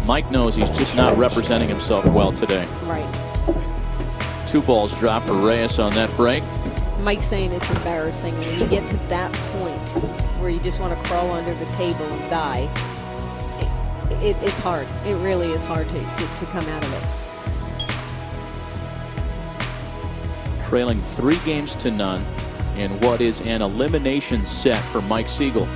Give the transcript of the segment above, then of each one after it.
Mike knows he's just not representing himself well today. Right. 2 balls dropped for Reyes on that break. Mike's saying it's embarrassing. When you get to that point where you just want to crawl under the table and die, it's hard. It really is hard to come out of it. Trailing 3 games to none in what is an elimination set for Mike Siegel.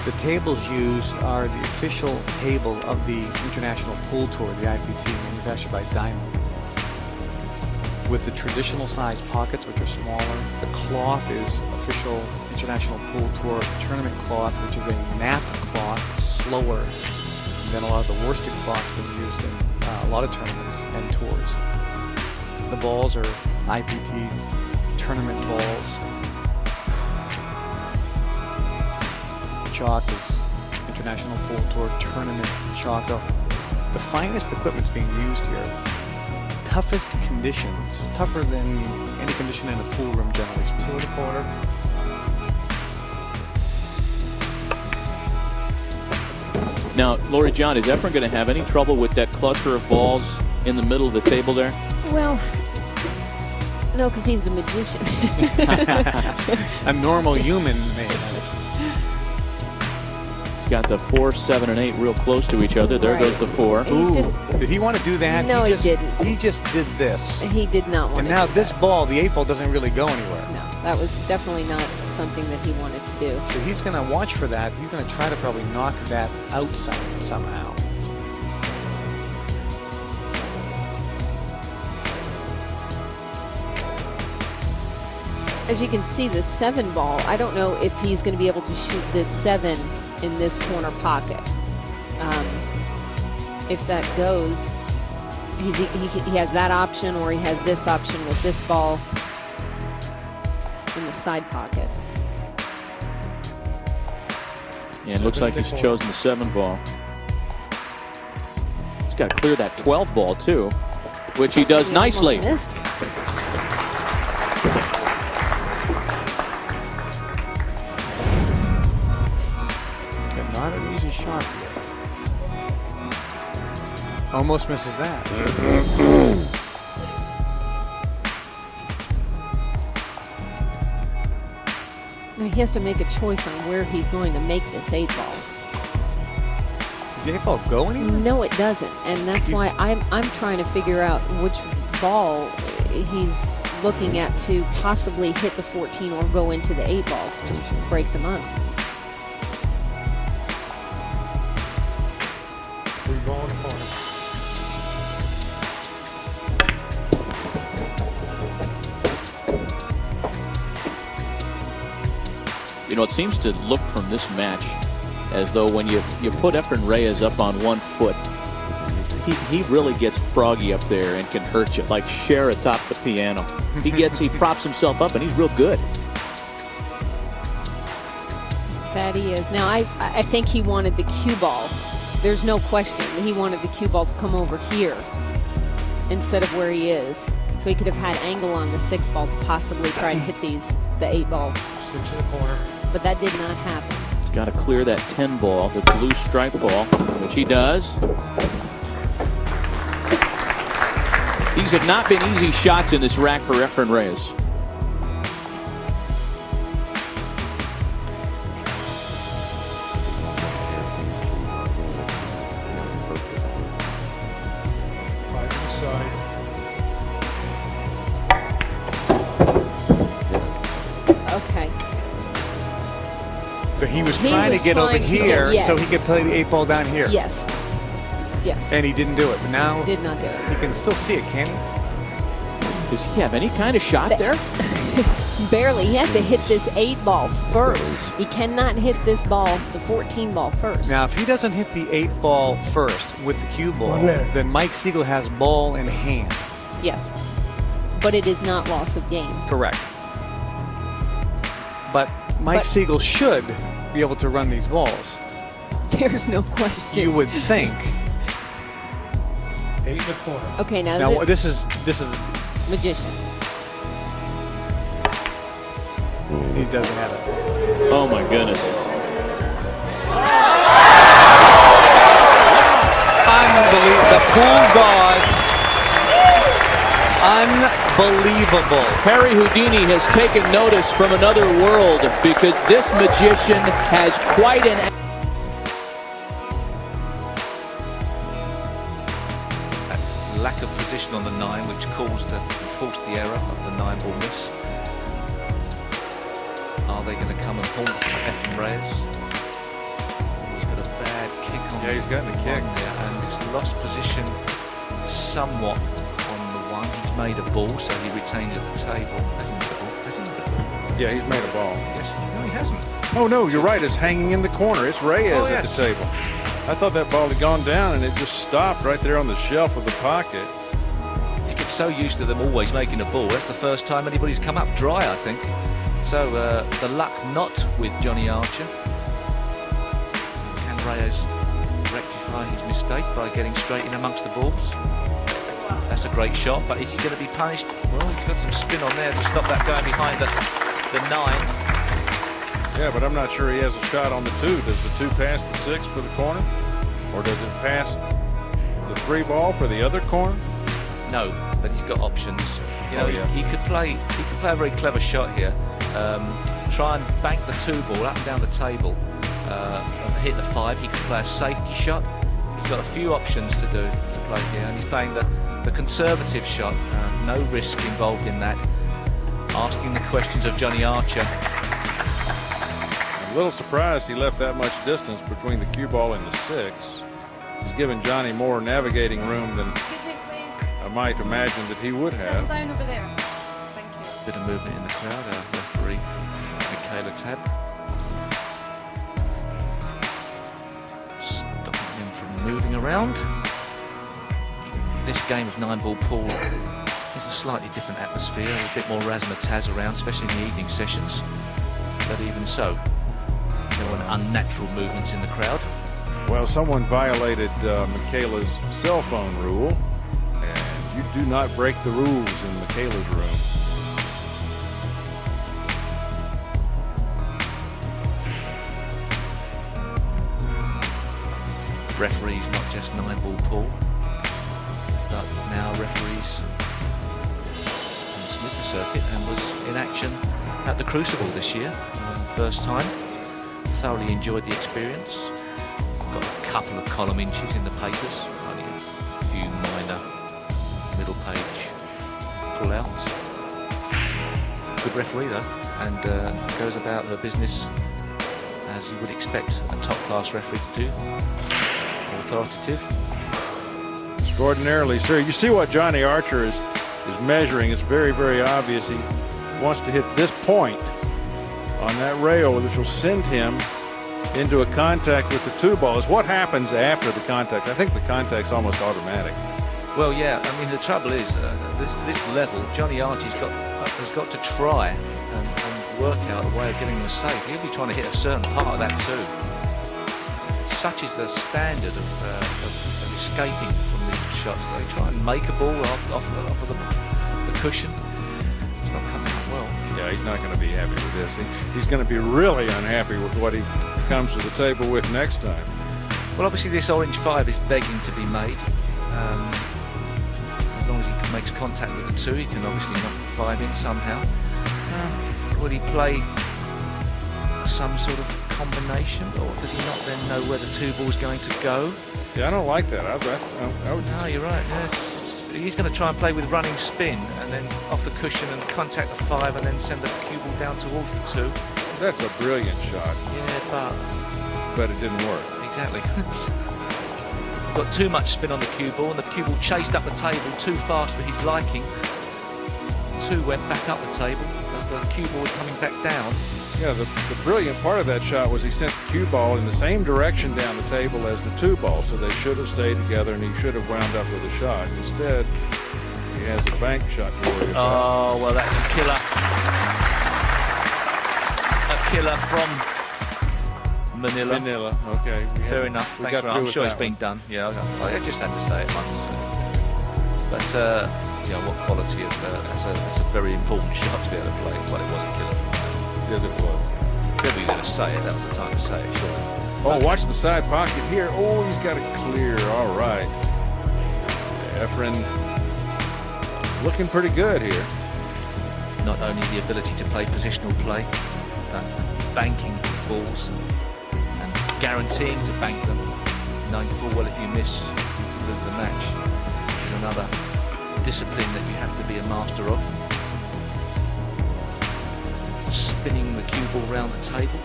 The tables used are the official table of the International Pool Tour, the IPT, manufactured by Diamond. With the traditional size pockets, which are smaller. The cloth is official International Pool Tour tournament cloth, which is a nap cloth. It's slower than a lot of the worsted cloths being used in a lot of tournaments and tours. The balls are IPT tournament balls. Chalk is International Pool Tour tournament chalk. The finest equipment's being used here. Toughest conditions, tougher than any condition in a pool room generally. So the corner. Now, Lori John, is Efren going to have any trouble with that cluster of balls in the middle of the table there? Well, no, because he's the magician. A normal human may have it. Got the 4, 7, and 8 real close to each other. There goes the 4. Ooh, did he want to do that? No, he didn't. He just did this. He did not want to. And now do this that. ball, the 8 ball, doesn't really go anywhere. No, that was definitely not something that he wanted to do. So he's going to watch for that. He's going to try to probably knock that out somehow. As you can see, the 7 ball, I don't know if he's going to be able to shoot this 7 in this corner pocket. If that goes, he has that option, or he has this option with this ball in the side pocket. And it looks like he's chosen the 7 ball. He's got to clear that 12 ball too, which he does nicely. Almost missed. Not an easy shot here. Almost misses that. Now he has to make a choice on where he's going to make this 8 ball. Does the 8 ball go anywhere? No, it doesn't, and that's why I'm trying to figure out which ball he's looking at to possibly hit the 14 or go into the 8 ball to just break them up. Ball in the corner. You know, it seems to look from this match as though when you put Efren Reyes up on 1 foot, he really gets froggy up there and can hurt you, like Cher atop the piano. He props himself up and he's real good. That he is. Now I think he wanted the cue ball. There's no question. He wanted the cue ball to come over here instead of where he is. So he could have had angle on the 6 ball to possibly try and hit the 8 ball. 6 in the corner. But that did not happen. He's got to clear that 10 ball, the blue stripe ball, which he does. These have not been easy shots in this rack for Efren Reyes. Okay. So he was trying to get over here so he could play the 8 ball down here. Yes. Yes. And he didn't do it. But now Did not do it. he can still see it, can he? Does he have any kind of shot there? Barely. He has to hit this 8 ball first. He cannot hit this ball, the 14 ball first. Now, if he doesn't hit the 8 ball first with the cue ball, then Mike Siegel has ball in hand. Yes. But it is not loss of game. Correct. But Mike Siegel should be able to run these balls. There's no question. You would think. 8 in the corner. Okay, now This is magician. he doesn't have it. Oh my goodness. Unbelievable. Harry Houdini has taken notice from another world because this magician has quite an... That lack of position on the 9, which forced the error of the 9-ball miss. Are they going to come and haunt Efren Reyes? He's got a bad kick on. Yeah, he's gotten a kick there, and he's lost position somewhat on the 1. He's made a ball, so he retains at the table. Has he made a ball? Has he made a ball? Yeah, he's made a ball. Yes. No, he hasn't. Oh no, you're right. It's hanging in the corner. It's Reyes yes. at the table. I thought that ball had gone down and it just stopped right there on the shelf of the pocket. You get so used to them always making a ball. That's the first time anybody's come up dry, I think. So the luck not with Johnny Archer. Can Reyes rectify his mistake by getting straight in amongst the balls? That's a great shot, but is he going to be punished? Well, he's got some spin on there to stop that going behind the 9. Yeah, but I'm not sure he has a shot on the 2. Does the 2 pass the 6 for the corner? Or does it pass the 3 ball for the other corner? No, but he's got options. You know, he could play a very clever shot here. Try and bank the 2 ball up and down the table, hit the 5. He could play a safety shot. He's got a few options to play here, and he's playing the conservative shot. No risk involved in that. Asking the questions of Johnny Archer. I'm a little surprised he left that much distance between the cue ball and the 6. He's given Johnny more navigating room than I might imagine that he would have. Settle down over there. Thank you. Bit of movement in the crowd. Referee Michaela Tab stopping him from moving around. This game of 9-ball pool is a slightly different atmosphere, a bit more razzmatazz around, especially in the evening sessions. But even so, there were unnatural movements in the crowd. Well, someone violated Michaela's cell phone rule, and you do not break the rules in Michaela's room. Referees, not just 9-ball pool, but now referees on the Snooker circuit, and was in action at the Crucible this year, first time. Thoroughly enjoyed the experience. Got a couple of column inches in the papers, only a few minor middle page pull-outs. Good referee though, and goes about her business as you would expect a top-class referee to do. Authoritative. Extraordinarily, sir. You see what Johnny Archer is measuring. It's very, very obvious. He wants to hit this point on that rail, which will send him into a contact with the 2 balls. What happens after the contact? I think the contact's almost automatic. Well, yeah. I mean, the trouble is this level, Johnny Archer's has got to try and work out a way of getting them safe. He'll be trying to hit a certain part of that too. Such is the standard of escaping from these shots. They try and make a ball off of the cushion. It's not coming out well. Yeah, he's not going to be happy with this. He's going to be really unhappy with what he comes to the table with next time. Well, obviously this orange 5 is begging to be made. As long as he makes contact with the 2, he can obviously knock the 5 in somehow. Will he play some sort of combination, or does he not then know where the 2 ball's going to go? Yeah, I don't like that. I would... No, you're right. Yes, he's going to try and play with running spin and then off the cushion and contact the 5 and then send the cue ball down towards the 2. That's a brilliant shot. Yeah, but it didn't work. Exactly. Got too much spin on the cue ball, and the cue ball chased up the table too fast for his liking. 2 went back up the table as the cue ball was coming back down. Yeah, the brilliant part of that shot was he sent the cue ball in the same direction down the table as the 2 ball, so they should have stayed together and he should have wound up with a shot. Instead, he has a bank shot to worry about. Oh, well, that's a killer. A killer from Manila. Manila, okay. Fair enough. Thanks, I'm sure it's been done. Yeah, I just had to say it once. But, you know, what quality of that's a very important shot to be able to play. Well, it was a killer. Yes, it was. If we were going to say it, that was the time to say it, surely. Oh, okay. Watch the side pocket here. Oh, he's got it clear. All right. Efren looking pretty good here. not only the ability to play positional play, banking balls and guaranteeing to bank them, knowing full well if you miss, you lose the match, is another discipline that you have to be a master of. Spinning the cue ball round the table.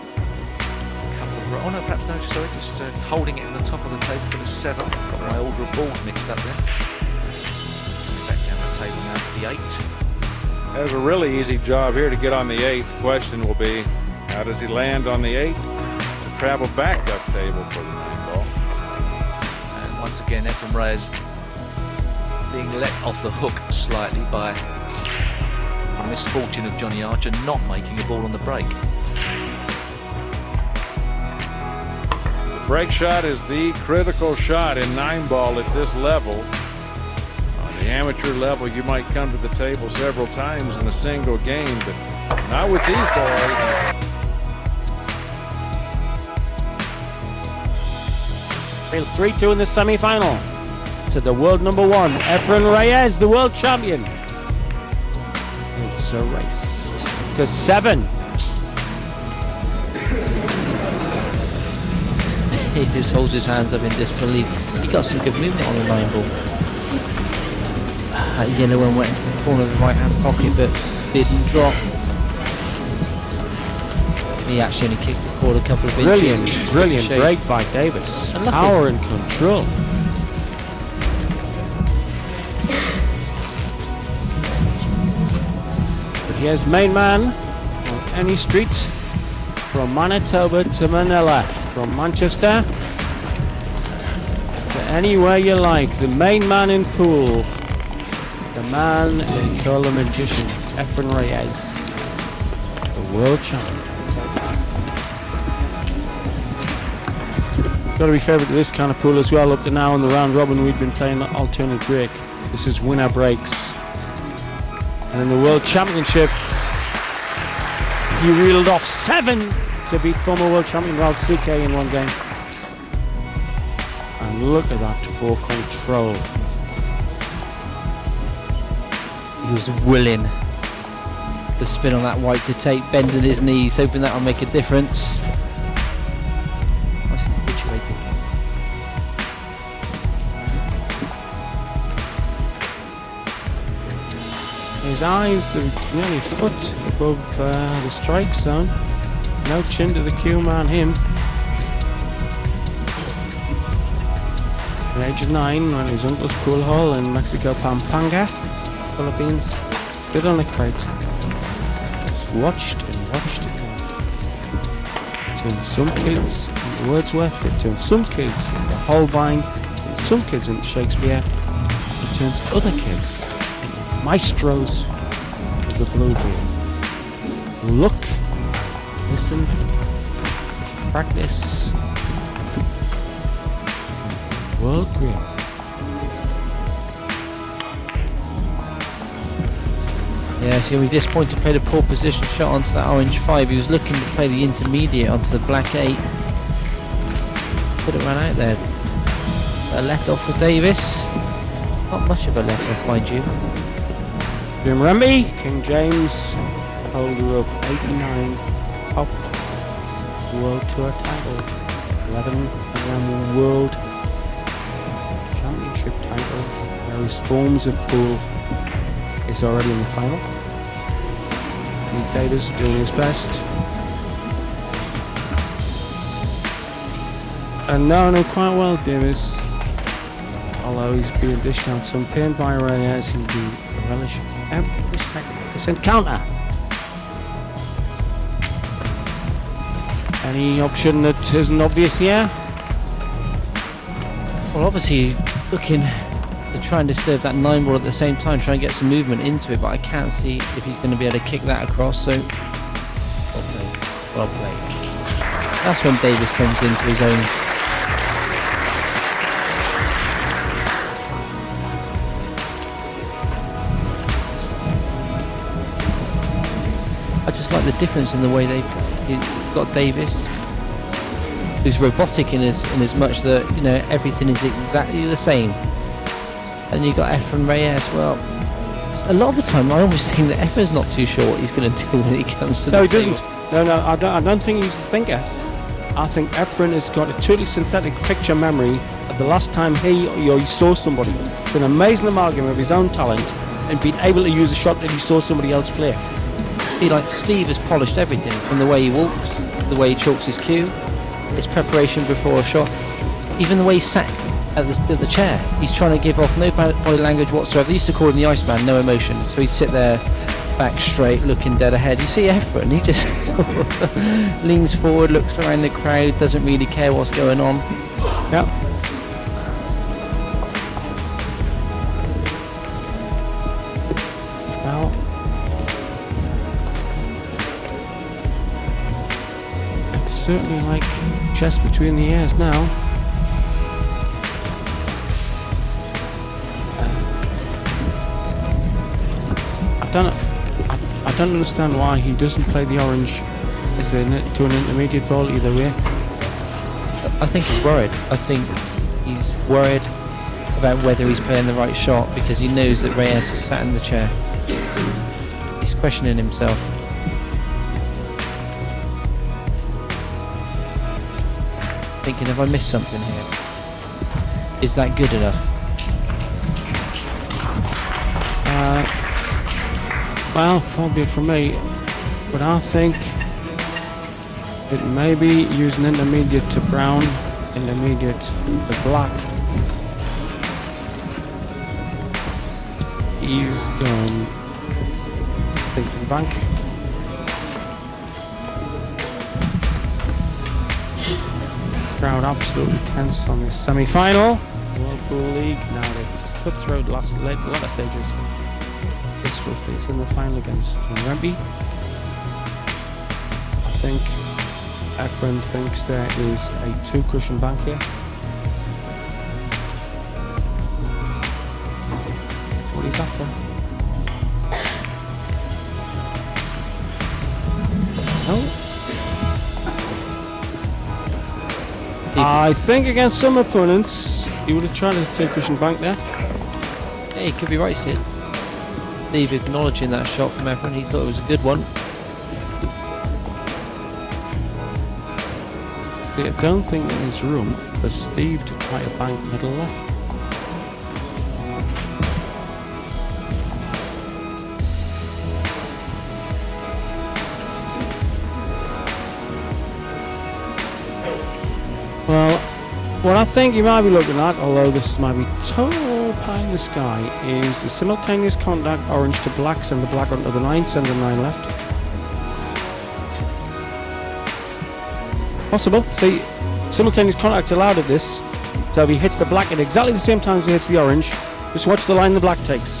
Oh no, perhaps no, sorry, just holding it in the top of the table for the 7. Got my order of balls mixed up there. Back down the table now for the 8. Has a really easy job here to get on the 8. Question will be, how does he land on the 8 to travel back up table for the 9 ball? And once again, Efren Reyes being let off the hook slightly by the misfortune of Johnny Archer not making a ball on the break. Break shot is the critical shot in 9 ball at this level. On the amateur level, you might come to the table several times in a single game, but not with these boys. Trails 3-2 in the semi-final to the world number 1, Efren Reyes, the world champion. It's a race to 7. He just holds his hands up in disbelief. He got some good movement on the 9 ball. That yellow one went into the corner of the right hand pocket but didn't drop. He actually only kicked it forward a couple of inches. Brilliant break by Davis. Power and control. But here's main man on any street from Manitoba to Manila. From Manchester to anywhere you like, the main man in pool, the man they call the magician, Efren Reyes, the world champion. Got to be favourite to this kind of pool as well. Up to now in the round robin, we've been playing the alternate break. This is winner breaks, and in the world championship, he reeled off 7. To beat former world champion Ralph Suke in one game. And look at that for control. He was willing. The spin on that white to take, bending his knees, hoping that will make a difference. Nicely situated. His eyes are nearly a foot above the strike zone. No chin to the cue man, him. At the age of 9, when his uncle's pool hall in Mexico, Pampanga, Philippines, stood on a crate. Just watched and watched it. Turned some kids into Wordsworth, it turned some kids into Holbein, and some kids into Shakespeare. It turns other kids into maestros of the Bluebeard. Look. Listen, practice, world great. Yeah, so he'll be disappointed to play the poor position shot onto that orange 5. He was looking to play the intermediate onto the black 8. Put it right out there. A let off for Davis. Not much of a let off, mind you. Jim Remby, King James, holder of 89. Top World Tour title, 11 around World Championship titles, various forms of pool, is already in the final. And Davis doing his best. And known him quite well, Davis. Although he's being dished out some pain by Reyes, he'll be relishing every second of this encounter. Any option that isn't obvious here? Well, obviously looking to try and disturb that 9 ball at the same time, try and get some movement into it, but I can't see if he's going to be able to kick that across, so well played. Well played. That's when Davis comes into his own. I just like the difference in the way they play. You've got Davis, who's robotic in as much that, you know, everything is exactly the same. And you've got Efren Reyes, well, a lot of the time I almost think that Efren's not too sure what he's going to do when he comes to No, the he table. doesn't. No, I don't think he's the thinker. I think Efren has got a totally synthetic picture memory of the last time he saw somebody. It's an amazing amalgam of his own talent and being able to use a shot that he saw somebody else play. See, like Steve has polished everything from the way he walks, the way he chalks his cue, his preparation before a shot, even the way he sat at the chair. He's trying to give off no body language whatsoever. They used to call him the Iceman, no emotion. So he'd sit there, back straight, looking dead ahead. You see Efren, he just leans forward, looks around the crowd, doesn't really care what's going on. Yep. Well, it's certainly like chess between the ears now. I don't understand why he doesn't play the orange as to an intermediate ball either way. I think he's worried. I think he's worried about whether he's playing the right shot because he knows that Reyes is sat in the chair. He's questioning himself. Thinking, have I missed something here? Is that good enough? Well, far be it from me, but I think it may be using intermediate to brown, intermediate to black. He's going think to the bank. Crowd absolutely tense on this semi-final. World Pool League. Now it's cutthroat latter stages. This will face in the final against John Remby. I think Efren thinks there is a 2-cushion bank here. That's what he's after. No. I think against some opponents he would have tried a 2-cushion bank there. Yeah, he could be right, Sid. Steve acknowledging that shot from Efren, he thought it was a good one. I don't think there's room for Steve to try a bank middle left. Well, what I think you might be looking at, although this might be total pie in the sky, is the simultaneous contact orange to black, send the black onto the 9, send the 9 left. Possible. See, simultaneous contact's allowed at this, so if he hits the black at exactly the same time as he hits the orange, just watch the line the black takes.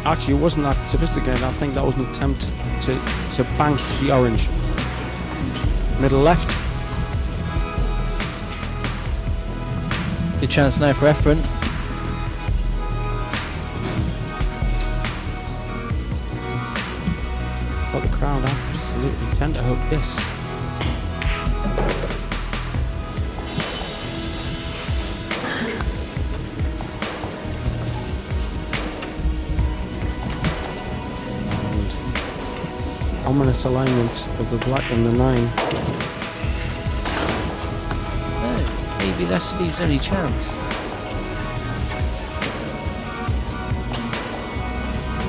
Actually, it wasn't that sophisticated. I think that was an attempt to bank the orange. Middle left. Good chance now for Efren. But the crowd absolutely tend to hope this. And ominous alignment of the black and the 9. Maybe that's Steve's only chance.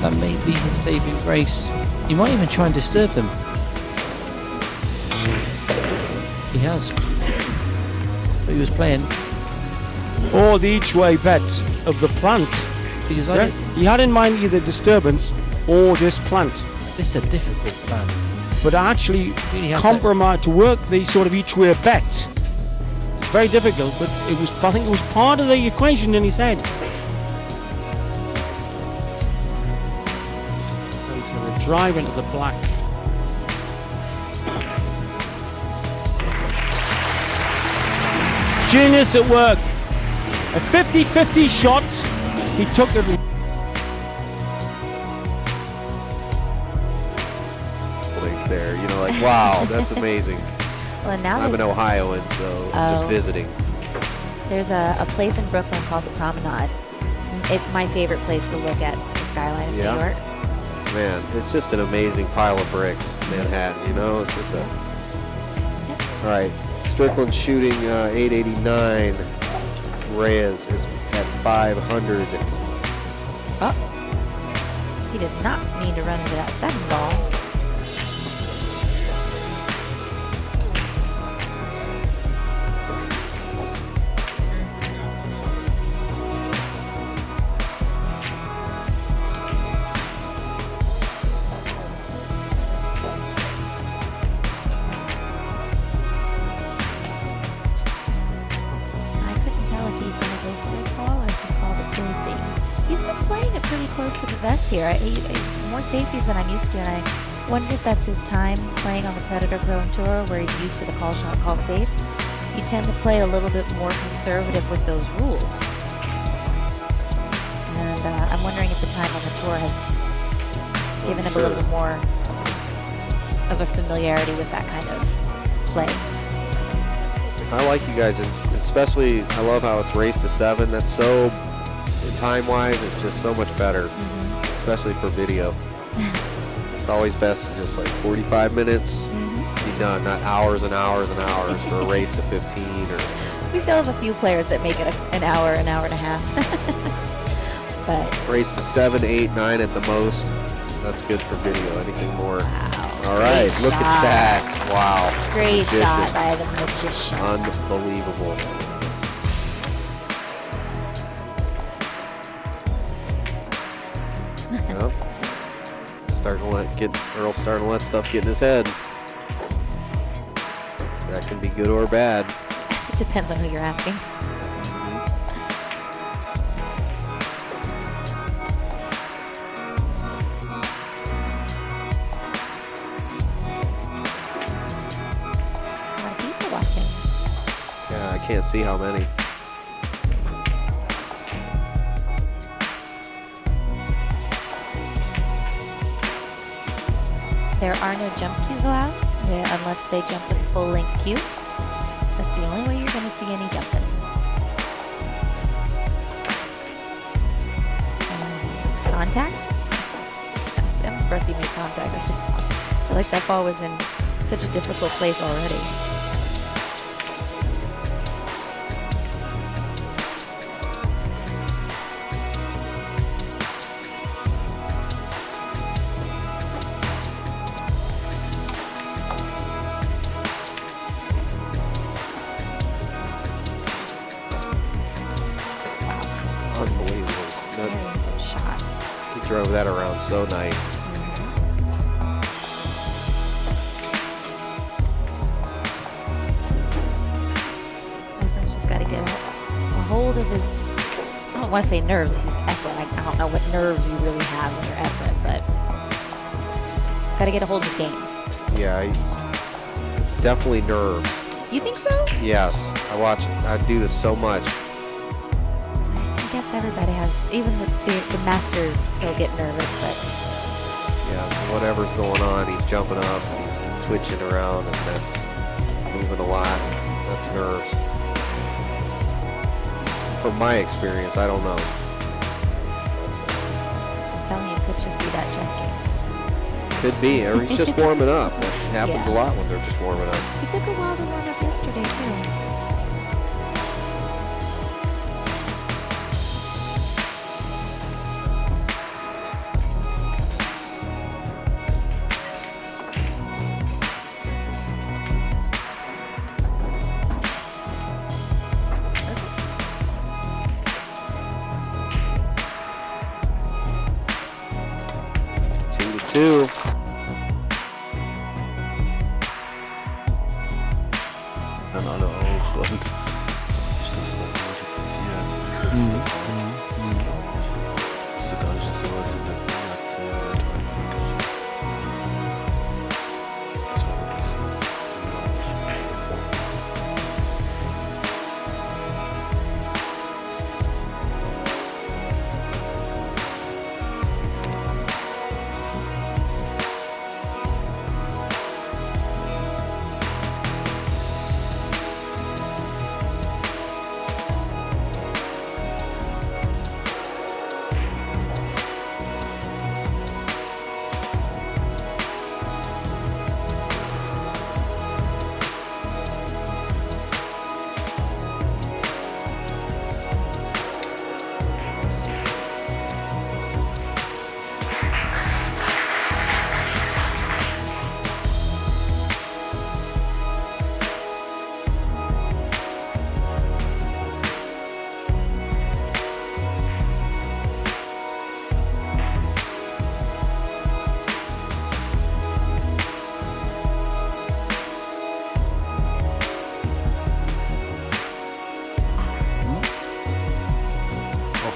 That may be his saving grace. He might even try and disturb them. He has. But he was playing. Or the each-way bet of the plant. Because Yeah? He had in mind either disturbance or this plant. this is a difficult plan. But actually Really has compromise to work the sort of each-way bet. It's very difficult, but it was, I think it was part of the equation in his head. He's going to drive into the black. Genius at work. A 50-50 shot. He took it. There, you know, like, wow, that's amazing. Well, and now I'm an Ohioan, so I'm just visiting. there's a place in Brooklyn called the Promenade, It's my favorite place to look at the skyline of Yeah. New York. Man, it's just an amazing pile of bricks, Manhattan, you know? It's just a... All right, Strickland shooting 889. Reyes is at 500. Oh, he did not mean to run into that second ball. Here. He's more safeties than I'm used to, and I wonder if that's his time playing on the Predator Pro Tour where he's used to the call shot, call safe. You tend to play a little bit more conservative with those rules. And I'm wondering if the time on the tour has given him a little bit more of a familiarity with that kind of play. I like you guys, and especially I love how it's race to 7. That's so, time-wise, it's just so much better. Especially for video. It's always best to just like 45 minutes be done, not hours and hours and hours for a race to 15 or... We still have a few players that make it an hour and a half. But race to 7, 8, 9 at the most. That's good for video. Anything more? Wow. All right, look at that. Wow. Great Magician. shot by the magician. Unbelievable. Yep. Earl's starting to let stuff get in his head. That can be good or bad. It depends on who you're asking. A lot of people watching. Yeah, I can't see how many. There are no jump cues allowed unless they jump with a full length cue. That's the only way you're going to see any jumping. And contact. I'm impressed he made contact. I feel like that ball was in such a difficult place already. Unbelievable. Very good shot. He drove that around so nice. Efren's just got to get a hold of his, I don't want to say nerves, he's Efren. I don't know what nerves you really have when you're Efren, but got to get a hold of his game. Yeah, it's definitely nerves. You think so? Yes, I do this so much. I guess everybody has, even the masters still get nervous, but Yeah, so whatever's going on, he's jumping up, he's twitching around, and that's moving a lot. That's nerves. From my experience, I don't know. I'm telling you, it could just be that chess game. Could be, or he's just warming up. That happens a lot when they're just warming up. It took a while to warm up yesterday, too. Two. Dann alle auch und nicht, dass da modifizieren. Das ist das auch. Ich wusste gar nicht, dass sowas in der Welt das war wirklich so.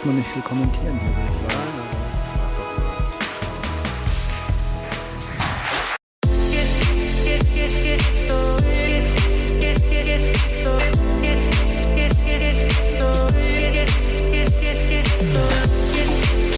braucht man nicht viel kommentieren hier, würde ich sagen.